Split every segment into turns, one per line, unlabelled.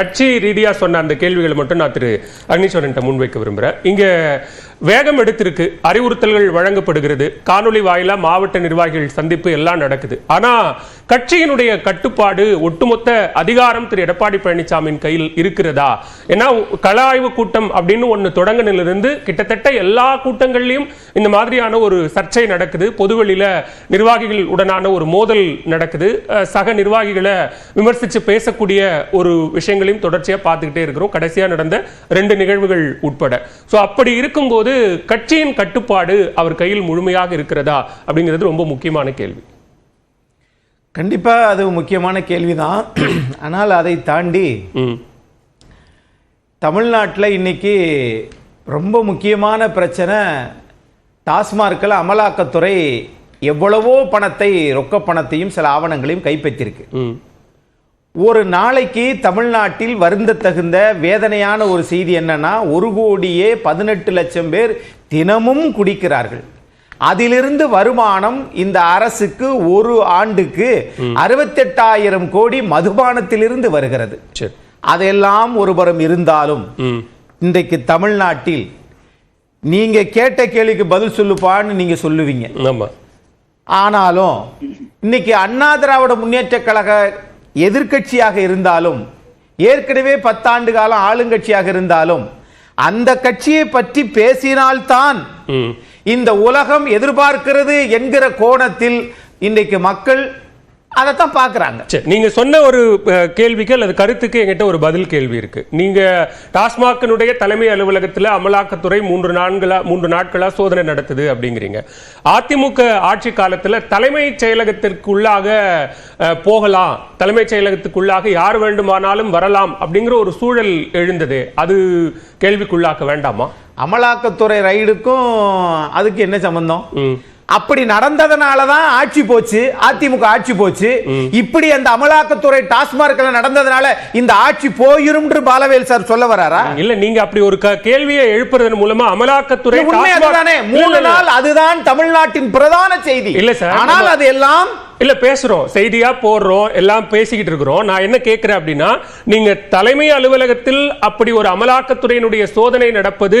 கட்சி ரீதியா சொன்ன அந்த கேள்விகளை மட்டும் நான் திரு அக்னீஸ்வரன் முன்வைக்க விரும்புறேன். இங்க வேகம் எடுத்திருக்கு, அறிவுறுத்தல்கள் வழங்கப்படுகிறது, காணொலி வாயிலா மாவட்ட நிர்வாகிகள் சந்திப்பு எல்லாம் நடக்குது. ஆனா கட்சியினுடைய கட்டுப்பாடு, ஒட்டுமொத்த அதிகாரம் திரு எடப்பாடி பழனிசாமியின் கையில் இருக்கிறதா? ஏன்னா கள ஆய்வு கூட்டம் அப்படின்னு ஒன்று தொடங்கினிலிருந்து கிட்டத்தட்ட எல்லா கூட்டங்கள்லையும் இந்த மாதிரியான ஒரு சர்ச்சை நடக்குது. பொதுவெளியில நிர்வாகிகள் உடனான ஒரு மோதல் நடக்குது. சக நிர்வாகிகளை விமர்சித்து பேசக்கூடிய ஒரு விஷயங்களையும் தொடர்ச்சியா பார்த்துக்கிட்டே இருக்கிறோம், கடைசியா நடந்த 2 நிகழ்வுகள் உட்பட. ஸோ அப்படி இருக்கும்போது கட்சியின் கட்டுப்பாடு அவர் கையில் முழுமையாக இருக்கிறதா அப்படிங்கிறது ரொம்ப முக்கியமான கேள்வி.
கண்டிப்பா அது முக்கியமான கேள்விதான். ஆனால் அதை தாண்டி தமிழ்நாட்டில் இன்னைக்கு ரொம்ப முக்கியமான பிரச்சனை, டாஸ்மார்க்கில் அமலாக்கத்துறை எவ்வளவோ பணத்தை, ரொக்க பணத்தையும் சில ஆவணங்களையும் கைப்பற்றிருக்கு. ஒரு நாளைக்கு தமிழ்நாட்டில் வருந்த தகுந்த வேதனையான ஒரு செய்தி என்னன்னா, 1,18,00,000 பேர் தினமும் குடிக்கிறார்கள். அதிலிருந்து வருமானம் இந்த அரசுக்கு ஒரு ஆண்டுக்கு 68,000 கோடி மதுபானத்திலிருந்து வருகிறது. அதெல்லாம் ஒருபுறம் இருந்தாலும் இன்றைக்கு தமிழ்நாட்டில் நீங்க கேட்ட கேள்விக்கு பதில் சொல்லுப்பான்னு நீங்க சொல்லுவீங்க. ஆனாலும் இன்னைக்கு அண்ணா திராவிட முன்னேற்ற கழக எதிர்கட்சியாக இருந்தாலும், ஏற்கனவே 10 ஆண்டு காலம் ஆளுங்கட்சியாக இருந்தாலும், அந்த கட்சியை பற்றி பேசினால்தான் இந்த உலகம் எதிர்பார்க்கிறது என்கிற கோணத்தில் இன்றைக்கு மக்கள் அதைத்தான் பார்க்கறாங்க.
நீங்க சொன்ன ஒரு கேள்விக்கு அல்லது கருத்துக்கு என்கிட்ட ஒரு பதில் கேள்வி இருக்கு. நீங்க டாஸ்மாகினுடைய தலைமை அலுவலகத்தில் அமலாக்கத்துறை 3 நாட்களா சோதனை நடத்துது அப்படிங்கிறீங்க. அதிமுக ஆட்சி காலத்தில் தலைமைச் செயலகத்திற்குள்ளாக போகலாம், தலைமைச் செயலகத்துக்குள்ளாக யார் வேண்டுமானாலும் வரலாம் அப்படிங்கிற ஒரு சூழல் எழுந்தது. அது கேள்விக்குள்ளாக்க வேண்டாமா?
அமலாக்கத்துறை ரைடுக்கும் அதுக்கு என்ன சம்பந்தம்? அப்படி நடந்ததனாலதான் ஆட்சி போச்சு, அதிமுக ஆட்சி போச்சு. இப்படி அந்த அமலாக்கத்துறை டாஸ்மார்க்ல நடந்ததனால இந்த ஆட்சி போயிரும் பாலவேல் சார் சொல்ல வராரா?
இல்ல, நீங்க அப்படி ஒரு கேள்வியை எழுப்புறதன் மூலமா அமலாக்கத்துறை
உண்மையானதானே 3 நாள் அதுதான் தமிழ்நாட்டின் பிரதான செய்தி.
இல்ல சார்,
ஆனால் அது எல்லாம்
இல்ல பேசுறோம், செய்தியா போடுறோம், எல்லாம் பேசிக்கிட்டு இருக்கிறோம். நான் என்ன கேட்கிறேன் அப்படின்னா, நீங்க தலைமை அலுவலகத்தில் அப்படி ஒரு அமலாக்கத்துறையினுடைய சோதனை நடப்பது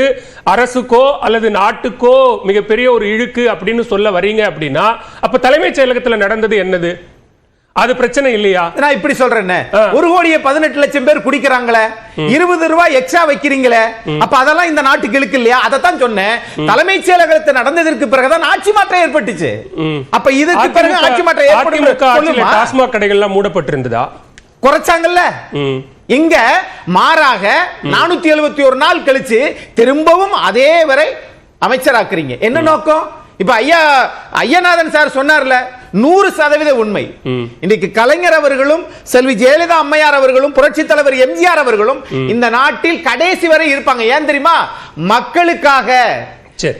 அரசுக்கோ அல்லது நாட்டுக்கோ மிகப்பெரிய ஒரு இழுக்கு அப்படின்னு சொல்ல வரீங்க அப்படின்னா, அப்ப தலைமைச் செயலகத்தில் நடந்தது என்னது? அது பிரச்சனை இல்லையா?
நான் இப்படி சொல்றேன், 1,18,00,000 பேர் குடிக்கிறாங்களே, 20 ரூபாய் எக்ஸ்ட்ரா வைக்கிறீங்களே, அப்ப அதெல்லாம் இந்த நாட்டுக்கு இழுக்கு இல்லையா? அதைத்தான் சொன்னேன். தலைமைச் செயலகத்தில் நடந்ததற்கு பிறகுதான் ஆட்சி மாற்றம் ஏற்பட்டுச்சு. அப்ப இதுக்கு பிறகு ஆட்சி மாற்றம் ஏற்பட்டு
டாஸ்மாக் கடைகள்லாம் மூடப்பட்டிருந்ததா?
குறைச்சாங்கல்ல. இங்க மாறாக 471 நாள் கழிச்சு திரும்பவும் அதே வரை அமைச்சராக்குறீங்க. என்ன நோக்கம்? இப்ப ஐயநாதன் சார் சொன்னார்ல, 100% உண்மை. இன்னைக்கு கலைஞர் அவர்களும் செல்வி ஜெயலலிதா அம்மையார் அவர்களும் புரட்சி தலைவர் எம்ஜிஆர் அவர்களும் இந்த நாட்டில் கடைசி வரை இருப்பாங்க. ஏன் தெரியுமா? மக்களுக்காக.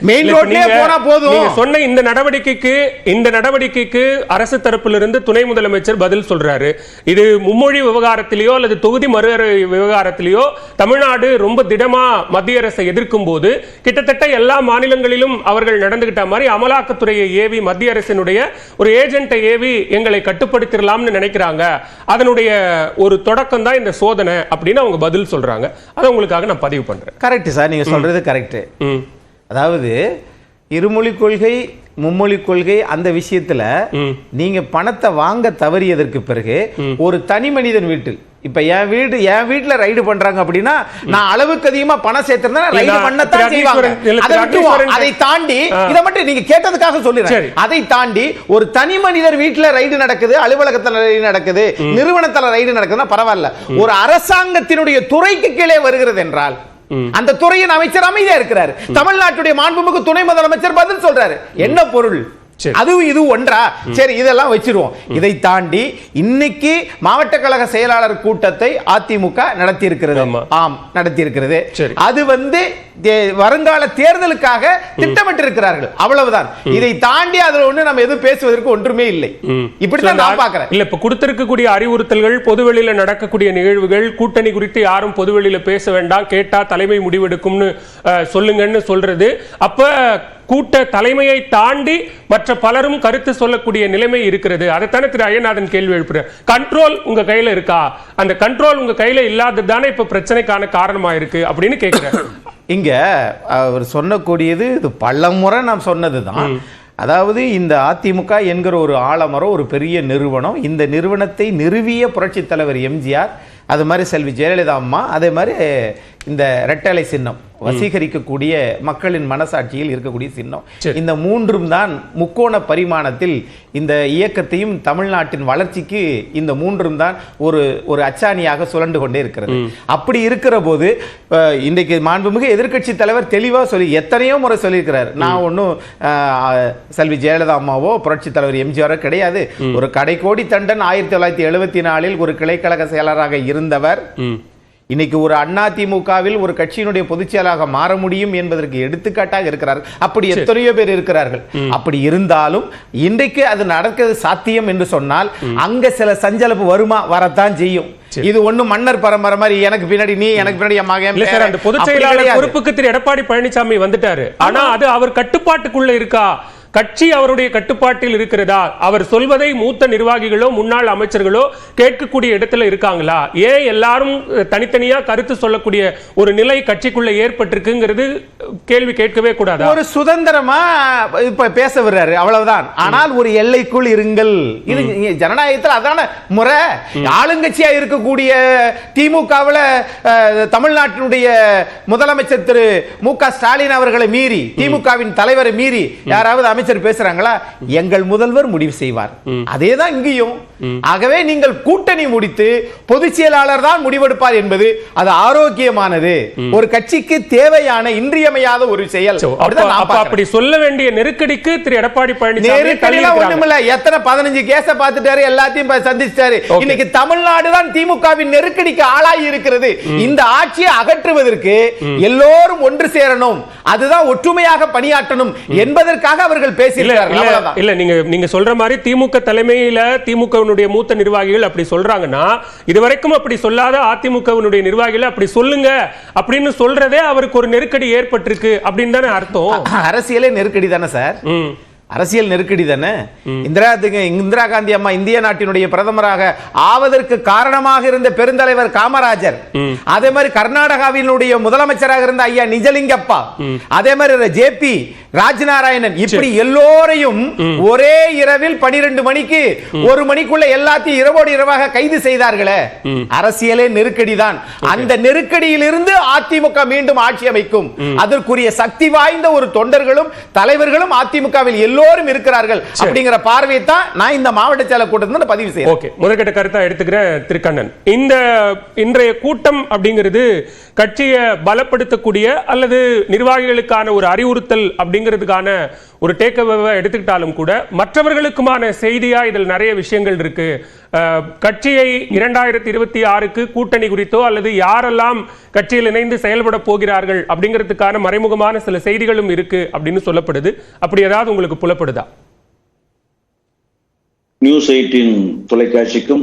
மெயின் ரோட்லயே போனா போதும்.
நீங்க சொன்ன இந்த நடவடிக்கைக்கு அரசு தரப்பிலிருந்து துணை முதலமைச்சர் பதில் சொல்றாரு. இது மும்மொழி விவகாரத்திலேயோ அல்லது தொகுதி மறுவரை விவகாரத்திலேயோ தமிழ்நாடு ரொம்ப திடமா மத்திய அரசை எதிர்க்கும் போது கிட்டத்தட்ட எல்லா மாநிலங்களிலும் அவர்கள் நடந்துகிட்ட மாதிரி அமலாக்கத்துறையை ஏவி, மத்திய அரசினுடைய ஒரு ஏஜென்ட்டை ஏவி எங்களை கட்டுப்படுத்திடலாம்னு நினைக்கிறாங்க. அதனுடைய ஒரு தொடக்கம் தான் இந்த சோதனை அப்படின்னு அவங்க பதில் சொல்றாங்க. அதை உங்களுக்காக நான் பதிவு பண்றேன்.
கரெக்ட் சார், நீங்க சொல்றது கரெக்ட். அதாவது இருமொழி கொள்கை, மும்மொழி கொள்கை, அந்த விஷயத்துல நீங்க பணத்தை வாங்க தவறியதற்கு பிறகு ஒரு தனி மனிதன் வீட்டில், இப்ப என் வீட்டுல ரைடு பண்றாங்க அப்படின்னா, நான் அளவுக்கு அதிகமா பணம் சேர்த்திருந்தா ரைடு பண்ணத்தான் செய்வாங்க. அதை தாண்டி இதை மட்டும் நீங்க கேட்டதுக்காக சொல்லுறேன். அதை தாண்டி ஒரு தனி மனிதர் வீட்டுல ரைடு நடக்குது, அலுவலகத்துல ரைடு நடக்குது, நிறுவனத்துல ரைடு நடக்குதுன்னா பரவாயில்ல. ஒரு அரசாங்கத்தினுடைய துறைக்கு கீழே வருகிறது என்றால் அந்த துறையின் அமைச்சர் அமைதியா இருக்கிறார். தமிழ்நாட்டுடைய மாண்புமிகு துணை முதலமைச்சர் பதில் சொல்றாரு. என்ன பொருள்? அதுவும் இது ஒன்றா? சரி, இதெல்லாம் வச்சிருவோம். இதை தாண்டி இன்னைக்கு மாவட்ட கழக செயலாளர் கூட்டத்தை அதிமுக நடத்தி இருக்கிறது. ஆம், நடத்தி இருக்கிறது. அது வருங்கால தேர்தலுக்காக திட்டமிட்டிருக்கிறார்கள், அவ்வளவுதான். இதை தாண்டி அதுல ஒண்ணு நம்ம எதுவும் பேசுவதற்கு ஒன்றுமே இல்லை. இப்படிதான் நான் பார்க்கிறேன்.
இல்ல, இப்ப கொடுத்திருக்கக்கூடிய அறிவுறுத்தல்கள், பொதுவெளியில நடக்கக்கூடிய நிகழ்வுகள், கூட்டணி குறித்து யாரும் பொதுவெளியில பேச வேண்டாம், கேட்டா தலைமை முடிவெடுக்கும்னு சொல்லுங்கன்னு சொல்றது. அப்ப கூட்ட தலைமையை தாண்டி மற்ற பலரும் கருத்து சொல்லக்கூடிய நிலைமை இருக்கிறது. அதைத்தானே திரு ஐயநாதன் கேள்வி எழுப்புற. கண்ட்ரோல் உங்க கையில இருக்கா? அந்த கண்ட்ரோல் உங்க கையில இல்லாததுதானே இப்ப பிரச்சனைக்கான காரணமா இருக்கு அப்படின்னு கேட்கிறேன்.
இங்க அவர் சொன்னக்கூடியது இது பலமுறை நாம் சொன்னதுதான். அதாவது இந்த அதிமுக என்கிற ஒரு ஆலமரம், ஒரு பெரிய நிறுவனம். இந்த நிறுவனத்தை நிறுவிய புரட்சி தலைவர் எம்ஜிஆர், அது மாதிரி செல்வி ஜெயலலிதா அம்மா, அதே மாதிரி இந்த ரெட்டலை சின்னம் வசீகரிக்கக்கூடிய மக்களின் மனசாட்சியில் இருக்கக்கூடிய சின்னம். இந்த மூன்றும் தான் முக்கோண பரிமாணத்தில் இந்த இயக்கத்தையும் தமிழ்நாட்டின் வளர்ச்சிக்கு இந்த மூன்றும் தான் ஒரு அச்சாணியாக சுழண்டு கொண்டே இருக்கிறது. அப்படி இருக்கிற போது இன்றைக்கு மாண்புமிகு எதிர்க்கட்சி தலைவர் தெளிவா சொல்லி எத்தனையோ முறை சொல்லியிருக்கிறார், நான் ஒன்றும் செல்வி ஜெயலலிதா அம்மாவோ புரட்சி தலைவர் எம்ஜிஆரோ கிடையாது. ஒரு கடைக்கோடி தண்டன் 1974 ஒரு கிளைக்கழக செயலராக இருந்தவர் இன்னைக்கு ஒரு அதிமுகவில் ஒரு கட்சியினுடைய பொதுச் செயலாளராக மாற முடியும் என்பதற்கு எடுத்துக்காட்டாக இருக்கிறார்கள். அப்படி எத்தனையோ பேர் இருக்கிறார்கள். அப்படி இருந்தாலும் இன்றைக்கு அது நடக்கிறது சாத்தியம் என்று சொன்னால் அங்க சில சஞ்சலப்பு வருமா? வரத்தான் செய்யும். இது ஒண்ணு மன்னர் பரம்பரை மாதிரி எனக்கு பின்னாடி நீ, எனக்கு பின்னாடி மகன்.
அந்த பொதுச் செயலாளர் பொறுப்புக்கு திரு எடப்பாடி பழனிசாமி வந்துட்டாரு. ஆனா அது அவர் கட்டுப்பாட்டுக்குள்ள இருக்கா? கட்சி அவருடைய கட்டுப்பாட்டில் இருக்கிறதா? அவர் சொல்வதை மூத்த நிர்வாகிகளோ முன்னாள் அமைச்சர்களோ கேட்கக்கூடிய இடத்துல இருக்காங்களா? ஏன் எல்லாரும் தனித்தனியா கருத்து சொல்லக்கூடிய ஒரு நிலை கட்சிக்குள்ள ஏற்பட்டிருக்குங்கிறது கேள்வி கேட்கவே கூடாது. ஒரு
சுதந்திரமா இப்ப பேச வர்றாரு, அவ்வளவுதான். ஆனால் ஒரு எல்லைக்குள் இருங்கள். இது ஜனநாயகத்தில் அதான முறை. ஆளுங்கட்சியா இருக்கக்கூடிய திமுகவில் தமிழ்நாட்டினுடைய முதலமைச்சர் திரு மு.க. ஸ்டாலின் அவர்களை மீறி, திமுகவின் தலைவரை மீறி யாராவது அமைச்சர் பேசுறாங்களா? எங்கள் முதல்வர் முடிவு செய்வார். அதேதான் இங்கேயும். ஆகவே நீங்கள் கூட்டணி முடித்து பொதுச் செயலாளர் தான் முடிவெடுப்பார் என்பது அது ஆரோக்கியமானது, ஒரு கட்சிக்கு தேவையான இன்றியமையாத ஒரு செயல்.
அப்படி சொல்ல வேண்டிய நெருக்கடிக்கு திரு எடப்பாடி பழனிசாமி
ஒண்ணுமில்ல, எத்தனை 15 கேஸ பார்த்துட்டாரு, எல்லாத்தையும் சந்திச்சாரு. இன்னைக்கு தமிழ்நாடு தான் திமுகவின் நெருக்கடிக்கு ஆளாகி இருக்கிறது. இந்த ஆட்சியை அகற்றுவதற்கு எல்லோரும் ஒன்று சேரணும், அதுதான் ஒற்றுமையாக பணியாற்றணும் என்பதற்காக அவர்கள் பேசியிருக்கிறார்கள்.
இல்ல, நீங்க சொல்ற மாதிரி திமுக தலைமையில திமுகவினுடைய மூத்த நிர்வாகிகள் அப்படி சொல்றாங்கன்னா, இதுவரைக்கும் அப்படி சொல்லாத அதிமுகவினுடைய நிர்வாகிகள் அப்படி சொல்லுங்க அப்படின்னு சொல்றதே அவருக்கு ஒரு நெருக்கடி ஏற்பட்டிருக்கு அப்படின்னு தானே அர்த்தம்.
அரசியலே நெருக்கடி தானே சார், அரசியல் நெருக்கடி தானே. இந்திரா காந்தி அம்மா இந்திய நாட்டினுடைய பிரதமராக ஆவதற்கு காரணமாக இருந்த பெருந்தலைவர் காமராஜர், அதே மாதிரி கர்நாடகாவினுடைய முதலமைச்சராக இருந்த ஐயா நிஜலிங்கப்பா, அதே மாதிரி ஜே.பி. ராஜ்நாராயணன், இப்படி எல்லோரையும் ஒரே இரவில் 12 மணிக்கு 1 மணிக்குள்ள எல்லாத்தையும் இரவோடு இரவாக கைது செய்தார்களே. அரசியலே நெருக்கடி தான். அந்த நெருக்கடியில் இருந்து அதிமுக மீண்டும் ஆட்சி அமைக்கும். அதற்குரிய சக்தி வாய்ந்த ஒரு தொண்டர்களும் தலைவர்களும் அதிமுகவில் எல்லோரும் இருக்கிறார்கள் அப்படிங்கிற பார்வையை தான் நான் இந்த மாவட்ட செயலர் கூட்டத்தில் பதிவு செய்யறேன்.
ஓகே, முதற்கட்ட கருத்தா எடுத்துக்கிறேன் திருக்கண்ணன். இந்த இன்றைய கூட்டம் அப்படிங்கிறது கட்சியை பலப்படுத்தக்கூடிய அல்லது நிர்வாகிகளுக்கான ஒரு அறிவுறுத்தல் அப்படிங்கிறதுக்கான ஒரு டேக்அவே எடுத்துக்கிட்டாலும் கூட மற்றவர்களுக்குமான செய்தியா இதில் நிறைய விஷயங்கள் இருக்கு. கட்சியை 2026க்கு கூட்டணி குறித்தோ அல்லது யாரெல்லாம் கட்சியில் இணைந்து செயல்பட போகிறார்கள் அப்படிங்கிறதுக்கான மறைமுகமான சில செய்திகளும் இருக்கு அப்படின்னு சொல்லப்படுது. அப்படி ஏதாவது உங்களுக்கு புலப்படுதா?
நியூஸ் 18 தொலைக்காட்சிக்கும்